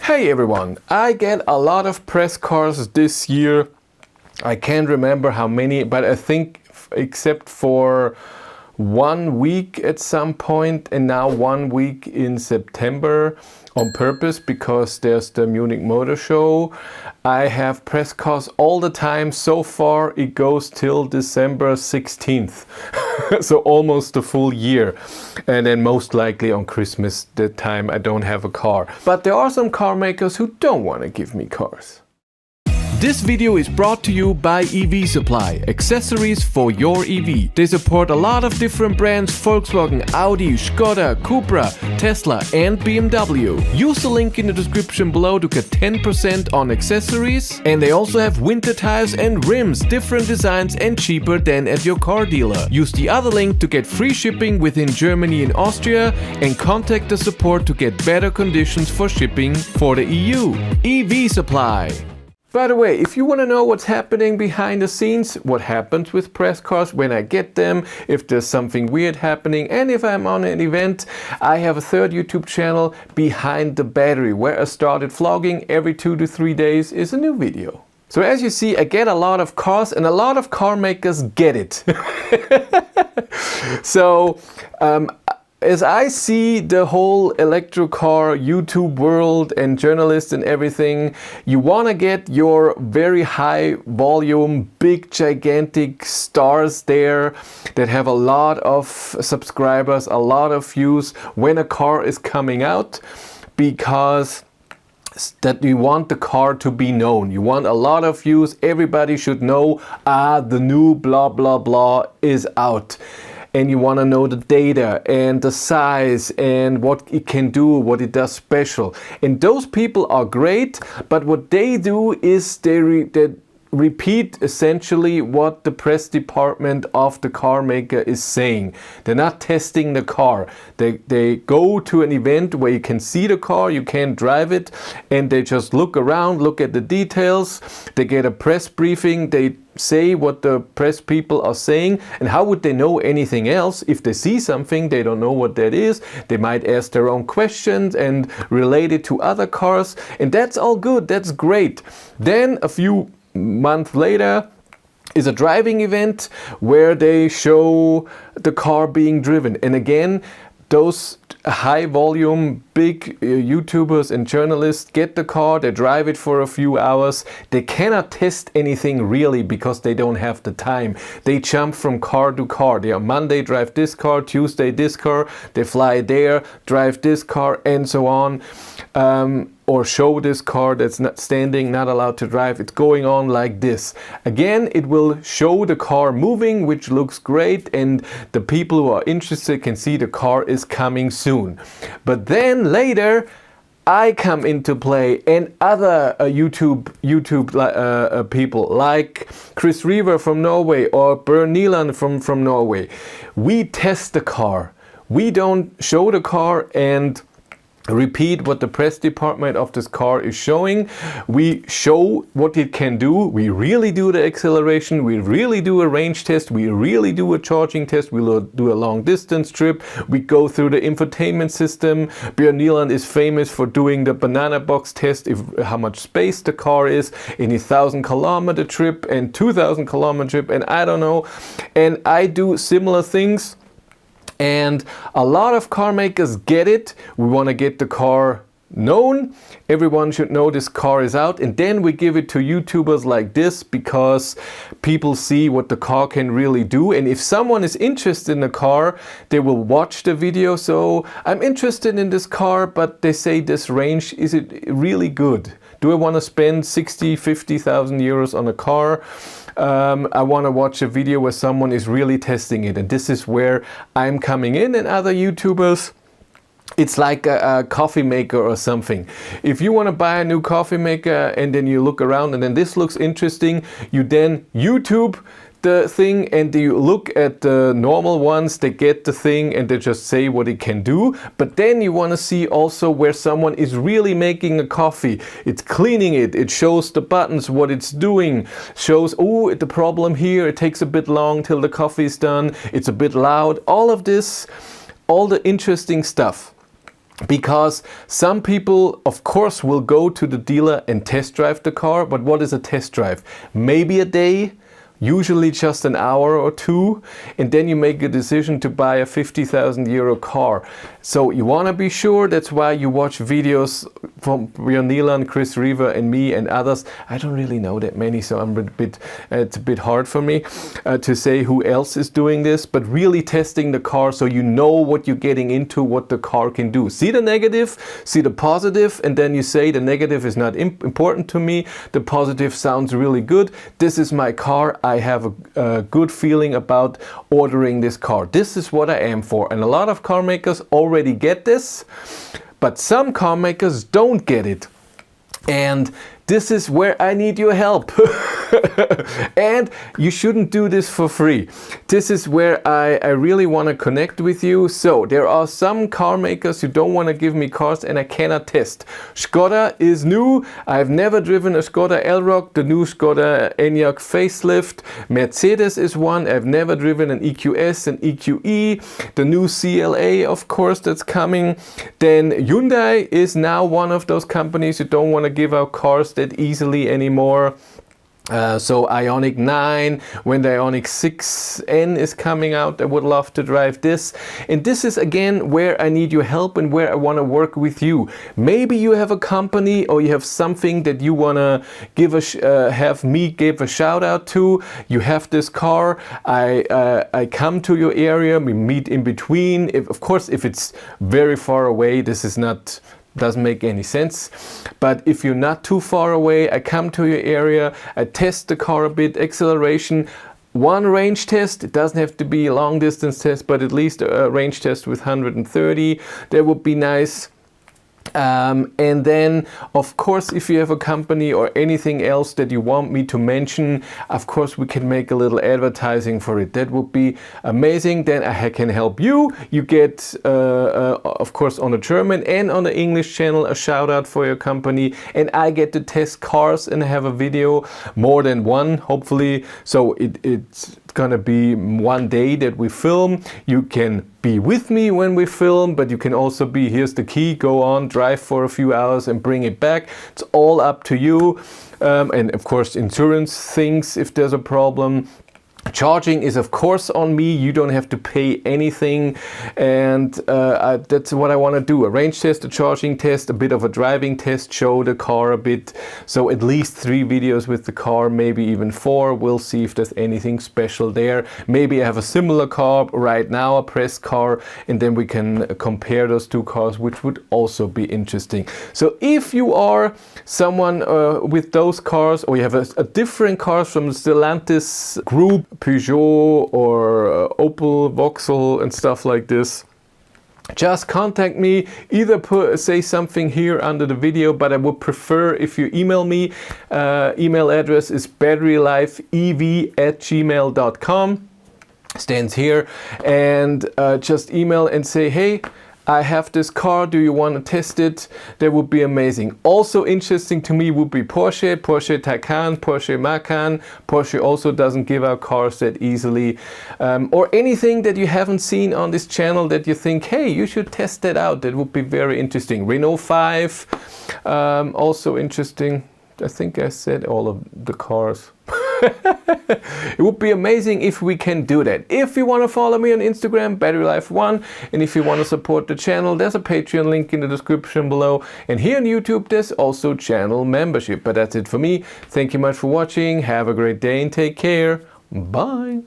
Hey everyone, I get a lot of press cars this year. I can't remember how many, but I think except for 1 week at some point and now 1 week in September on purpose because there's the Munich Motor Show. I have press cars all the time. So far it goes till December 16th. So almost a full year. And then most likely on Christmas, the time I don't have a car. But there are some car makers who don't want to give me cars. This video is brought to you by EV Supply, accessories for your EV. They support a lot of different brands: Volkswagen, Audi, Skoda, Cupra, Tesla and BMW. Use the link in the description below to get 10% on accessories. And they also have winter tires and rims, different designs and cheaper than at your car dealer. Use the other link to get free shipping within Germany and Austria and contact the support to get better conditions for shipping for the EU. EV Supply. By the way, if you want to know what's happening behind the scenes, what happens with press cars when I get them, if there's something weird happening, and if I'm on an event, I have a third YouTube channel, Behind the Battery, where I started vlogging. Every 2 to 3 days is a new video. So as you see, I get a lot of cars and a lot of car makers get it. So, as I see the whole electro car YouTube world and journalists and everything, you want to get your very high volume, big gigantic stars there that have a lot of subscribers, a lot of views when a car is coming out, because that you want the car to be known. You want a lot of views. Everybody should know, the new blah blah blah is out. And you want to know the data and the size and what it can do, what it does special. And those people are great, but what they do is they repeat essentially what the press department of the car maker is saying. They're not testing the car. They go to an event where you can see the car, you can't drive it, and they just look around, look at the details. They get a press briefing, they say what the press people are saying, and how would they know anything else? If they see something, they don't know what that is. They might ask their own questions and relate it to other cars, and that's all good, that's great. Then a few months later is a driving event where they show the car being driven. And again, those high volume big YouTubers and journalists get the car, they drive it for a few hours. They cannot test anything really because they don't have the time. They jump from car to car. They on Monday drive this car, Tuesday this car, they fly there, drive this car, and so on. Or show this car that's not standing, not allowed to drive. It's going on like this. Again, it will show the car moving, which looks great, and the people who are interested can see the car is coming soon. But then later, I come into play, and other YouTube people like Chris Reaver from Norway or Bjørn Nyland from Norway. We test the car. We don't show the car and repeat what the press department of this car is showing. We show what it can do. We really do the acceleration. We really do a range test. We really do a charging test. We do a long distance trip. We go through the infotainment system. Bjørn Nyland is famous for doing the banana box test, how much space the car is in his 1,000-kilometer trip and 2,000-kilometer trip, and I don't know. And I do similar things. And a lot of car makers get it. We want to get the car known. Everyone should know this car is out, and then we give it to YouTubers like this because people see what the car can really do. And if someone is interested in the car, they will watch the video. So I'm interested in this car, but they say this range, is it really good? Do I want to spend 60, 50,000 euros on a car? I want to watch a video where someone is really testing it, and this is where I'm coming in, and other YouTubers. It's like a coffee maker or something. If you want to buy a new coffee maker and then you look around and then this looks interesting, you then YouTube the thing and you look at the normal ones, they get the thing and they just say what it can do. But then you want to see also where someone is really making a coffee. It's cleaning it, it shows the buttons, what it's doing, shows, oh, the problem here, it takes a bit long till the coffee is done, it's a bit loud, all of this, all the interesting stuff. Because some people, of course, will go to the dealer and test drive the car. But what is a test drive? Maybe a day, usually just an hour or two, and then you make a decision to buy a 50,000 euro car. So you want to be sure. That's why you watch videos from Björn Nilan, Chris Reaver and me and others. I don't really know that many, so it's a bit hard for me to say who else is doing this, but really testing the car so you know what you're getting into, what the car can do. See the negative, see the positive, and then you say the negative is not important to me. The positive sounds really good. This is my car. I have a good feeling about ordering this car. This is what I am for. And a lot of car makers already get this, but some car makers don't get it. And this is where I need your help. And you shouldn't do this for free. This is where I really want to connect with you. So there are some car makers who don't want to give me cars and I cannot test. Skoda is new. I've never driven a Skoda Elroq, the new Skoda Enyaq facelift. Mercedes is one. I've never driven an EQS and EQE. The new CLA, of course, that's coming. Then Hyundai is now one of those companies who don't want to give out cars that easily anymore. So Ioniq 9, when the Ioniq 6N is coming out, I would love to drive this. And this is again where I need your help and where I want to work with you. Maybe you have a company or you have something that you want to give have me give a shout out to. You have this car, I come to your area, we meet in between. Of course, if it's very far away, this is not doesn't make any sense. But if you're not too far away, I come to your area, I test the car a bit, acceleration, one range test. It doesn't have to be a long distance test, but at least a range test with 130. That would be nice. And then, of course, if you have a company or anything else that you want me to mention, of course, we can make a little advertising for it. That would be amazing. Then I can help you. You get, of course, on the German and on the English channel, a shout out for your company. And I get to test cars and have a video, more than one, hopefully. So it's gonna be one day that we film. You can be with me when we film, but you can also be, here's the key, go on, drive for a few hours and bring it back. It's all up to you. And of course, insurance things if there's a problem. Charging is of course on me. You don't have to pay anything, and that's what I want to do. A range test, a charging test, a bit of a driving test, show the car a bit. So at least 3 videos with the car, maybe even 4. We'll see if there's anything special there. Maybe I have a similar car right now, a press car, and then we can compare those 2 cars, which would also be interesting. So if you are someone with those cars, or you have a different cars from the Stellantis group, Peugeot or Opel, Vauxhall and stuff like this, just contact me. Either say something here under the video, but I would prefer if you email me. Email address is batterylifeev@gmail.com. Stands here, and just email and say, hey, I have this car, do you want to test it? That would be amazing. Also interesting to me would be Porsche, Porsche Taycan, Porsche Macan. Porsche also doesn't give out cars that easily. Or anything that you haven't seen on this channel that you think, hey, you should test that out. That would be very interesting. Renault 5, also interesting. I think I said all of the cars. It would be amazing if we can do that. If you want to follow me on Instagram, batterylife1, and if you want to support the channel, there's a Patreon link in the description below. And here on YouTube, there's also channel membership. But that's it for me. Thank you much for watching. Have a great day and take care. Bye.